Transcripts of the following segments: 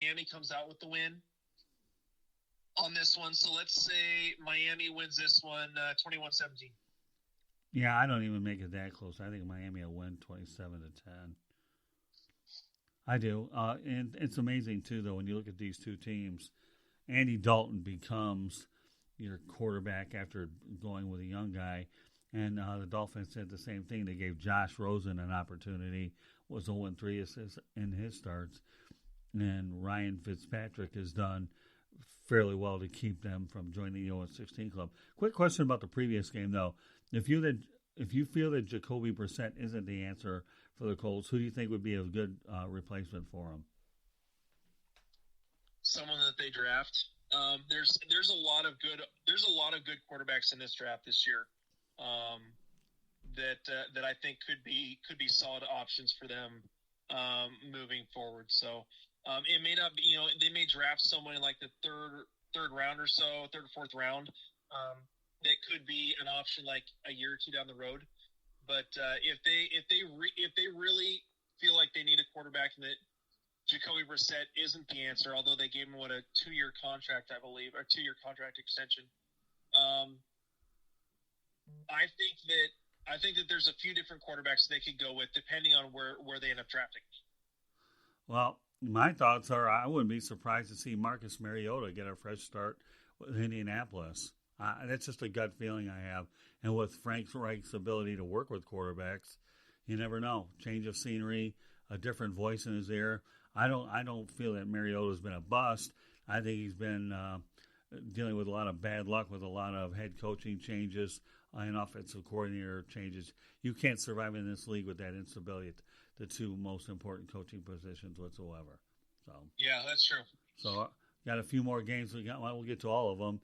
Miami comes out with the win on this one. So let's say Miami wins this one 21-17. Yeah, I don't even make it that close. I think Miami will win 27-10. I do. And it's amazing, too, though, when you look at these two teams. Andy Dalton becomes your quarterback after going with a young guy. And the Dolphins said the same thing. They gave Josh Rosen an opportunity, was 0-3 assists in his starts. And Ryan Fitzpatrick has done fairly well to keep them from joining the 0-16 club. Quick question about the previous game, though. If you feel that Jacoby Brissett isn't the answer for the Colts, who do you think would be a good replacement for him? Someone that they draft. There's a lot of good quarterbacks in this draft this year. That I think could be solid options for them moving forward. So it may not be, they may draft someone in like the third round or so, third or fourth round. That could be an option like a year or two down the road. But if they really feel like they need a quarterback and that Jacoby Brissett isn't the answer, although they gave him a 2-year contract, I believe, or 2-year contract extension. I think that there's a few different quarterbacks they could go with depending on where they end up drafting. Well, my thoughts are I wouldn't be surprised to see Marcus Mariota get a fresh start with Indianapolis. That's just a gut feeling I have. And with Frank Reich's ability to work with quarterbacks, you never know. Change of scenery, a different voice in his ear. I don't feel that Mariota's been a bust. I think he's been dealing with a lot of bad luck with a lot of head coaching changes and offensive coordinator changes. You can't survive in this league with that instability at the two most important coaching positions whatsoever. So yeah, that's true. So got a few more games. We'll get to all of them.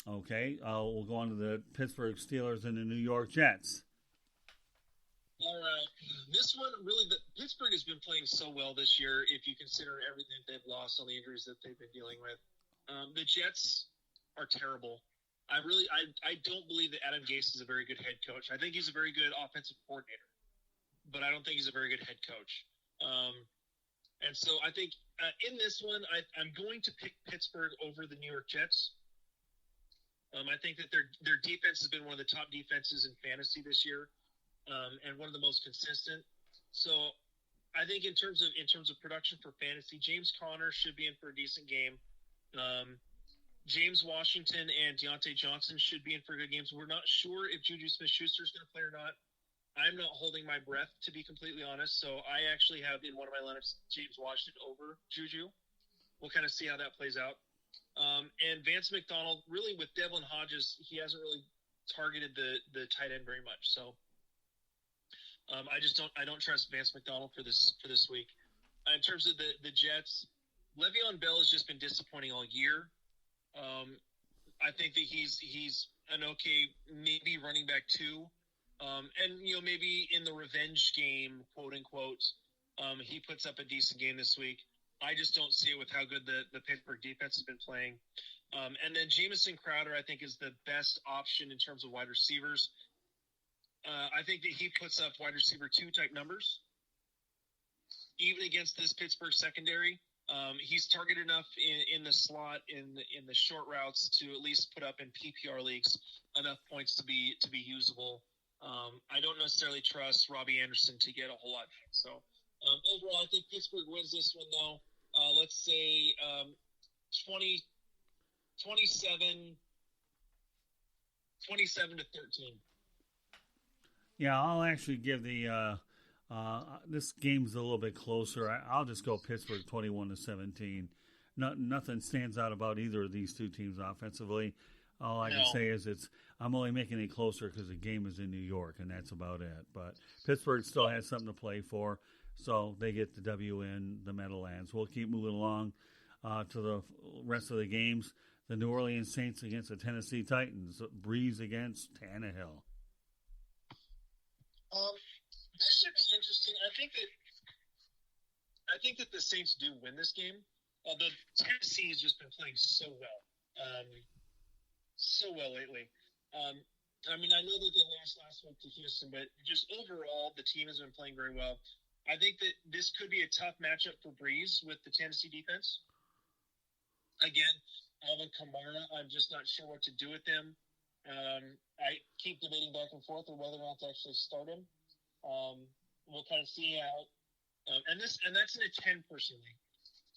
Okay, we'll go on to the Pittsburgh Steelers and the New York Jets. All right. This one, really, Pittsburgh has been playing so well this year if you consider everything they've lost, all the injuries that they've been dealing with. The Jets are terrible. I don't believe that Adam Gase is a very good head coach. I think he's a very good offensive coordinator, but I don't think he's a very good head coach. And so I think in this one, I'm going to pick Pittsburgh over the New York Jets. I think that their defense has been one of the top defenses in fantasy this year. And one of the most consistent. So I think in terms of production for fantasy, James Conner should be in for a decent game. James Washington and Deontay Johnson should be in for good games. We're not sure if Juju Smith-Schuster is going to play or not. I'm not holding my breath, to be completely honest. So I actually have in one of my lineups James Washington over Juju. We'll kind of see how that plays out. And Vance McDonald, really with Devlin Hodges, he hasn't really targeted the tight end very much. So I don't trust Vance McDonald for this week. In terms of the Jets, Le'Veon Bell has just been disappointing all year. I think that he's an okay maybe running back too, and maybe in the revenge game, quote unquote, he puts up a decent game this week. I just don't see it with how good the Pittsburgh defense has been playing. And then Jamison Crowder, I think, is the best option in terms of wide receivers. I think that he puts up wide receiver 2 type numbers, even against this Pittsburgh secondary. He's targeted enough in the slot, in the short routes to at least put up in PPR leagues enough points to be usable. I don't necessarily trust Robbie Anderson to get a whole lot. So overall, I think Pittsburgh wins this one though. Let's say 27 to 13. Yeah, I'll actually give the this game's a little bit closer. I'll just go Pittsburgh 21-17. Nothing stands out about either of these two teams offensively. All I can say is I'm only making it closer because the game is in New York, and that's about it. But Pittsburgh still has something to play for, so they get the W in the Meadowlands. We'll keep moving along to the rest of the games. The New Orleans Saints against the Tennessee Titans. Breeze against Tannehill. This should be interesting. I think that the Saints do win this game. The Tennessee has just been playing so well lately. I mean, I know that they lost last week to Houston, but just overall, the team has been playing very well. I think that this could be a tough matchup for Breeze with the Tennessee defense. Again, Alvin Kamara, I'm just not sure what to do with him. I keep debating back and forth on whether or not to actually start him. We'll kind of see how. And that's in a 10-person league.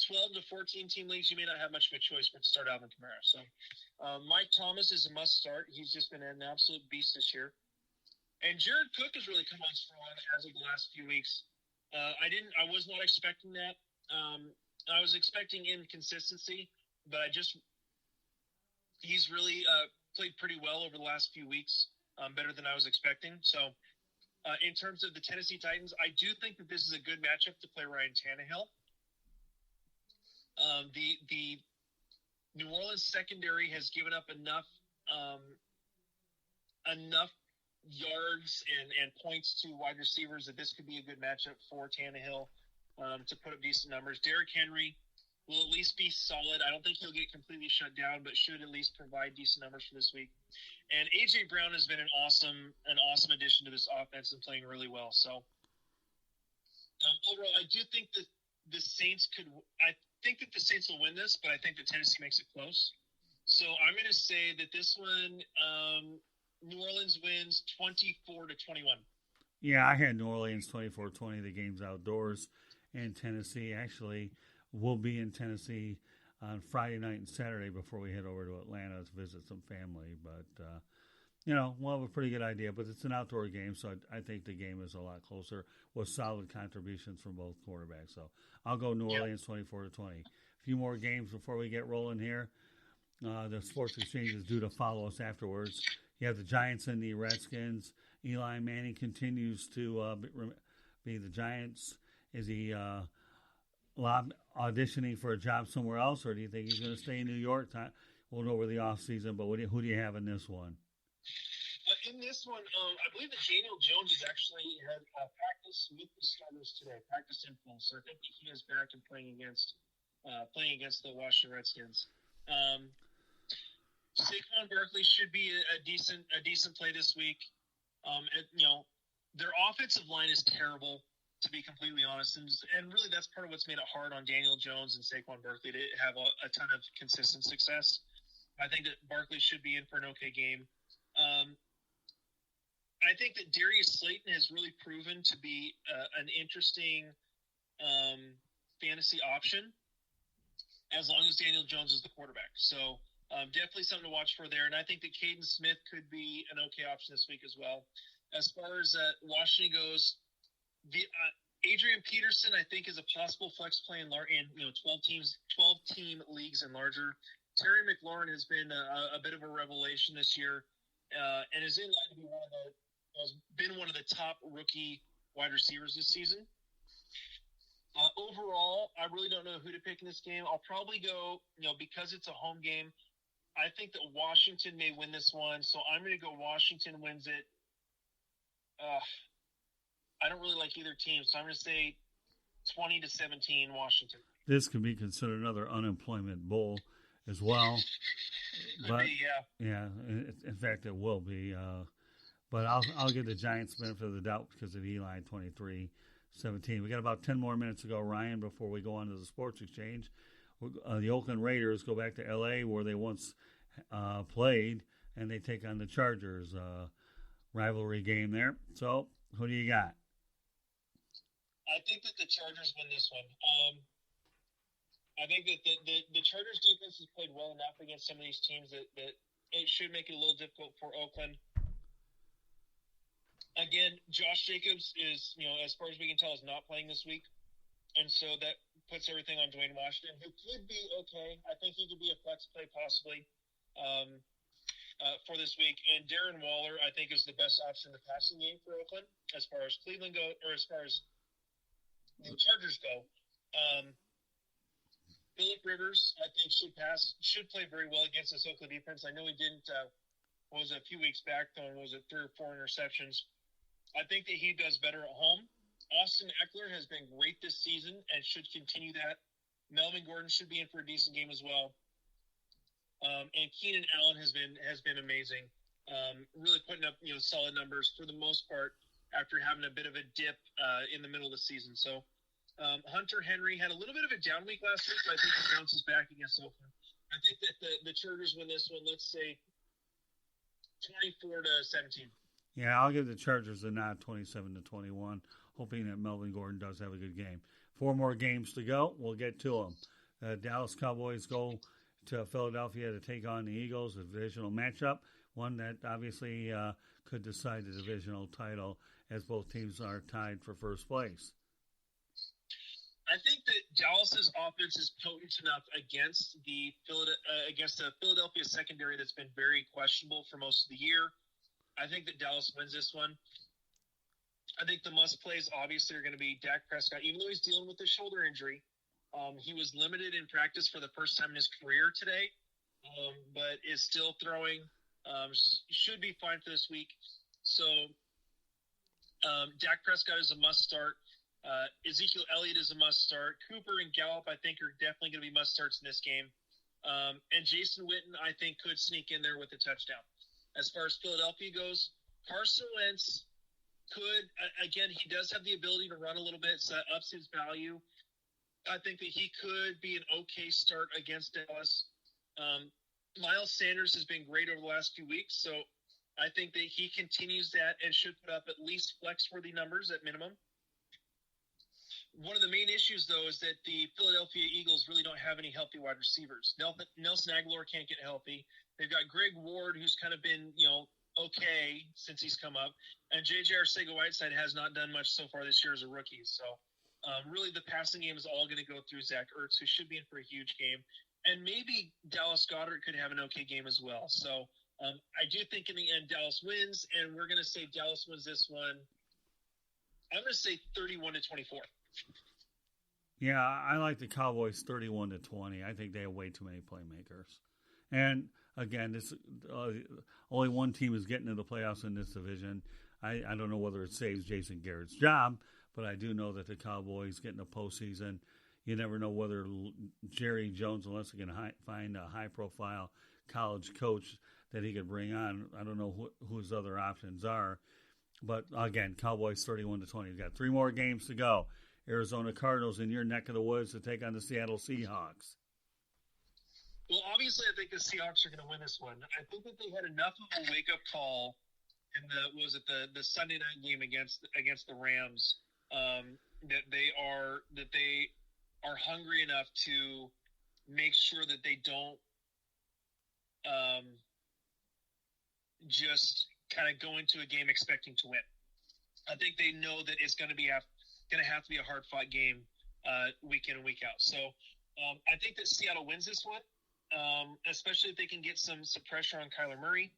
12 to 14 team leagues, you may not have much of a choice but to start Alvin Kamara. So Mike Thomas is a must start. He's just been an absolute beast this year. And Jared Cook has really come on strong as of the last few weeks. I was not expecting that. I was expecting inconsistency, but he's really played pretty well over the last few weeks, better than I was expecting. So in terms of the Tennessee Titans, I do think that this is a good matchup to play Ryan Tannehill. The New Orleans secondary has given up enough yards and points to wide receivers that this could be a good matchup for Tannehill to put up decent numbers. Derrick Henry will at least be solid. I don't think he'll get completely shut down, but should at least provide decent numbers for this week. And A.J. Brown has been an awesome addition to this offense and playing really well. So overall, I do think that the Saints I think that the Saints will win this, but I think that Tennessee makes it close. So I'm going to say that this one, New Orleans wins 24-21. Yeah, I had New Orleans 24-20. The game's outdoors, and Tennessee actually will be in Tennessee on Friday night and Saturday before we head over to Atlanta to visit some family. But, we'll have a pretty good idea. But it's an outdoor game, so I think the game is a lot closer with solid contributions from both quarterbacks. So I'll go New Orleans 24-20. A few more games before we get rolling here. The Sports Exchange is due to follow us afterwards. You have the Giants and the Redskins. Eli Manning continues to be the Giants. Is he auditioning for a job somewhere else, or do you think he's going to stay in New York? We'll know over the offseason, but who do you have in this one? In this one, I believe that Daniel Jones has actually had practice with the starters today, practice in full. So I think he is back and playing against the Washington Redskins. Saquon Barkley should be a decent play this week. Their offensive line is terrible, to be completely honest, and really that's part of what's made it hard on Daniel Jones and Saquon Barkley to have a ton of consistent success. I think that Barkley should be in for an okay game. I think that Darius Slayton has really proven to be an interesting fantasy option as long as Daniel Jones is the quarterback. So definitely something to watch for there. And I think that Caden Smith could be an okay option this week as well. As far as Washington goes, Adrian Peterson, I think, is a possible flex play in 12-team leagues and larger. Terry McLaurin has been a bit of a revelation this year, and is in line to be one of the top rookie wide receivers this season. Overall, I really don't know who to pick in this game. I'll probably go, because it's a home game, I think that Washington may win this one, so I'm going to go Washington wins it. I don't really like either team, so I'm going to say 20-17 Washington. This could be considered another unemployment bowl as well. But yeah, in fact, it will be. But I'll give the Giants benefit of the doubt because of Eli 23-17. We got about 10 more minutes to go, Ryan, before we go on to the Sports Exchange. The Oakland Raiders go back to L.A. where they once played, and they take on the Chargers. Rivalry game there. So, who do you got? I think that the Chargers win this one. I think that the Chargers defense has played well enough against some of these teams that it should make it a little difficult for Oakland. Again, Josh Jacobs is, as far as we can tell, is not playing this week. And so that puts everything on Dwayne Washington, who could be okay. I think he could be a flex play possibly for this week. And Darren Waller, I think, is the best option in the passing game for Oakland as far as Cleveland go, or as far as the Chargers go. Phillip Rivers, I think, should play very well against this Oakland defense. I know he didn't, a few weeks back, throwing, 3 or 4 interceptions. I think that he does better at home. Austin Eckler has been great this season and should continue that. Melvin Gordon should be in for a decent game as well. And Keenan Allen has been amazing. Really putting up solid numbers for the most part. after having a bit of a dip in the middle of the season. So Hunter Henry had a little bit of a down week last week, but I think he bounces back against Oakland. I think that the Chargers win this one, let's say 24-17. Yeah, I'll give the Chargers a nod, 27-21, hoping that Melvin Gordon does have a good game. 4 more games to go. We'll get to them. The Dallas Cowboys go to Philadelphia to take on the Eagles, a divisional matchup, one that obviously could decide the divisional title as both teams are tied for first place. I think that Dallas's offense is potent enough against the Philadelphia secondary that's been very questionable for most of the year. I think that Dallas wins this one. I think the must-plays obviously are going to be Dak Prescott, even though he's dealing with a shoulder injury. He was limited in practice for the first time in his career today, but is still throwing. Should be fine for this week. So Dak Prescott is a must-start. Ezekiel Elliott is a must-start. Cooper and Gallup, I think, are definitely going to be must-starts in this game. And Jason Witten, I think, could sneak in there with a touchdown. As far as Philadelphia goes, Carson Wentz could, again, he does have the ability to run a little bit, so that ups his value. I think that he could be an okay start against Dallas. Miles Sanders has been great over the last few weeks, so I think that he continues that and should put up at least flex-worthy numbers at minimum. One of the main issues, though, is that the Philadelphia Eagles really don't have any healthy wide receivers. Nelson Aguilar can't get healthy. They've got Greg Ward, who's kind of been, okay since he's come up. And J.J. Arcega-Whiteside has not done much so far this year as a rookie. So, really the passing game is all going to go through Zach Ertz, who should be in for a huge game. And maybe Dallas Goedert could have an okay game as well. So, I do think in the end Dallas wins, and we're going to say Dallas wins this one. I'm going to say 31-24. Yeah, I like the Cowboys 31-20. I think they have way too many playmakers. And again, this only one team is getting to the playoffs in this division. I don't know whether it saves Jason Garrett's job, but I do know that the Cowboys get in the postseason. You never know whether Jerry Jones, unless he can find a high-profile college coach that he could bring on. I don't know who his other options are. But again, Cowboys 31-20. We've got 3 more games to go. Arizona Cardinals in your neck of the woods to take on the Seattle Seahawks. Well, obviously, I think the Seahawks are going to win this one. I think that they had enough of a wake-up call in the Sunday night game against the Rams that they are hungry enough to make sure that they don't just kind of go into a game expecting to win. I think they know that it's going to have to be a hard-fought game week in and week out. So I think that Seattle wins this one, especially if they can get some pressure on Kyler Murray.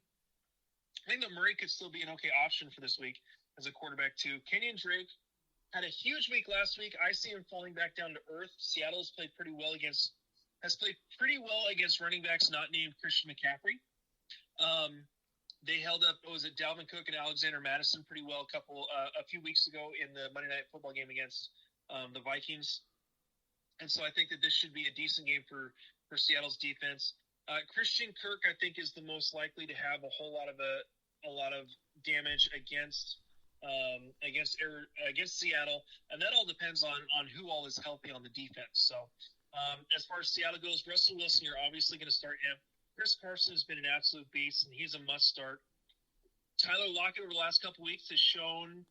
I think that Murray could still be an okay option for this week as a quarterback too. Kenyon Drake had a huge week last week. I see him falling back down to earth. Seattle has played pretty well against running backs not named Christian McCaffrey. They held up, Dalvin Cook and Alexander Madison pretty well a few weeks ago in the Monday Night Football game against the Vikings. And so I think that this should be a decent game for Seattle's defense. Christian Kirk, I think, is the most likely to have a lot of damage against Seattle, and that all depends on who all is healthy on the defense. So as far as Seattle goes, Russell Wilson, you're obviously going to start him. Chris Carson has been an absolute beast, and he's a must-start. Tyler Lockett over the last couple weeks has shown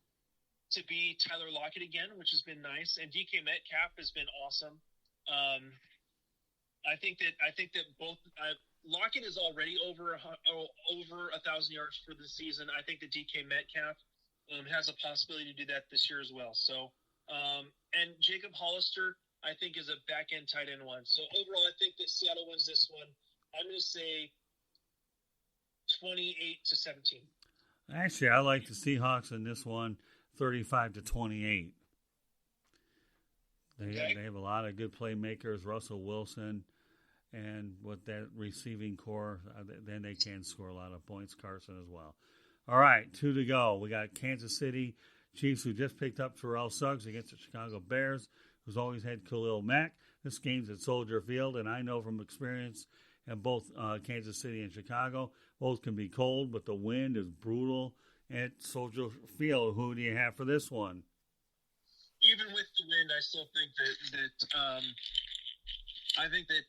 to be Tyler Lockett again, which has been nice, and DK Metcalf has been awesome. I think that both Lockett is already over 1,000 yards for the season. I think that DK Metcalf has a possibility to do that this year as well. So, and Jacob Hollister, I think, is a back-end tight end one. So overall, I think that Seattle wins this one. I'm going to say 28-17. Actually, I like the Seahawks in this one, 35-28. They have a lot of good playmakers, Russell Wilson, and with that receiving core, then they can score a lot of points. Carson as well. All right, 2 to go. We got Kansas City Chiefs, who just picked up Terrell Suggs against the Chicago Bears, who's always had Khalil Mack. This game's at Soldier Field, and I know from experience in both Kansas City and Chicago, both can be cold, but the wind is brutal at Soldier Field. Who do you have for this one? Even with the wind, I still think that I think that